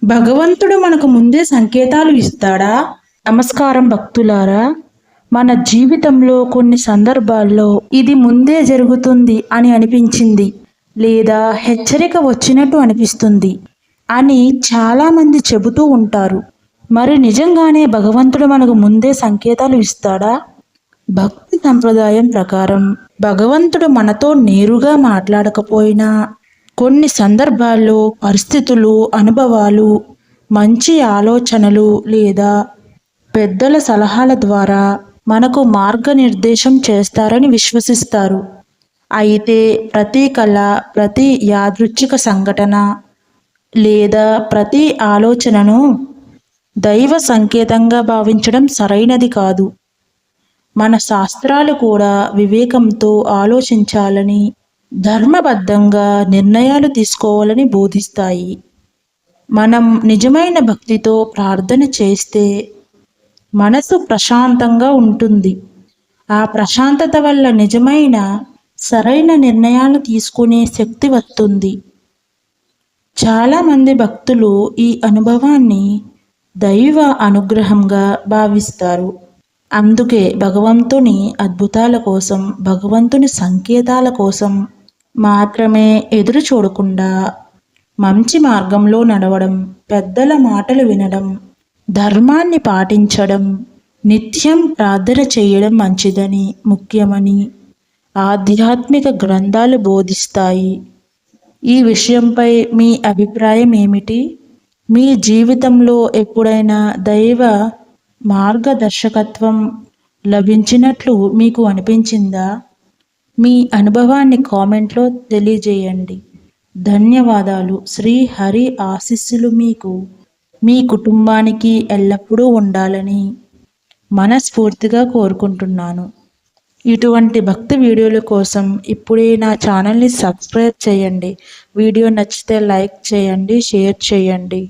భగవంతుడు మనకు ముందే సంకేతాలు ఇస్తాడా? నమస్కారం భక్తులారా. మన జీవితంలో కొన్ని సందర్భాల్లో ఇది ముందే జరుగుతుంది అని అనిపించింది, లేదా హెచ్చరిక వచ్చినట్టు అనిపిస్తుంది అని చాలామంది చెబుతూ ఉంటారు. మరి నిజంగానే భగవంతుడు మనకు ముందే సంకేతాలు ఇస్తాడా? భక్తి సంప్రదాయం ప్రకారం భగవంతుడు మనతో నేరుగా మాట్లాడకపోయినా కొన్ని సందర్భాల్లో పరిస్థితులు, అనుభవాలు, మంచి ఆలోచనలు లేదా పెద్దల సలహాల ద్వారా మనకు మార్గనిర్దేశం చేస్తారని విశ్వసిస్తారు. అయితే ప్రతి కళ, ప్రతి యాదృచ్ఛిక సంఘటన లేదా ప్రతి ఆలోచనను దైవ సంకేతంగా భావించడం సరైనది కాదు. మన శాస్త్రాలు కూడా వివేకంతో ఆలోచించాలని, ధర్మబద్ధంగా నిర్ణయాలు తీసుకోవాలని బోధిస్తాయి. మనం నిజమైన భక్తితో ప్రార్థన చేస్తే మనసు ప్రశాంతంగా ఉంటుంది. ఆ ప్రశాంతత వల్ల నిజమైన సరైన నిర్ణయాలు తీసుకునే శక్తి వస్తుంది. చాలామంది భక్తులు ఈ అనుభవాన్ని దైవ అనుగ్రహంగా భావిస్తారు. అందుకే భగవంతుని అద్భుతాల కోసం, భగవంతుని సంకేతాల కోసం మాత్రమే ఎదురు చూడకుండా మంచి మార్గంలో నడవడం, పెద్దల మాటలు వినడం, ధర్మాన్ని పాటించడం, నిత్యం ప్రార్థన చేయడం మంచిదని, ముఖ్యమని ఆధ్యాత్మిక గ్రంథాలు బోధిస్తాయి. ఈ విషయంపై మీ అభిప్రాయం ఏమిటి? మీ జీవితంలో ఎప్పుడైనా దైవ మార్గదర్శకత్వం లభించినట్లు మీకు అనిపించిందా? మీ అనుభవాన్ని కామెంట్లో తెలియజేయండి. ధన్యవాదాలు. శ్రీ హరి ఆశీస్సులు మీకు, మీ కుటుంబానికి ఎల్లప్పుడూ ఉండాలని మనస్ఫూర్తిగా కోరుకుంటున్నాను. ఇటువంటి భక్తి వీడియోల కోసం ఇప్పుడే నా ఛానల్ని సబ్స్క్రైబ్ చేయండి. వీడియో నచ్చితే లైక్ చేయండి, షేర్ చేయండి.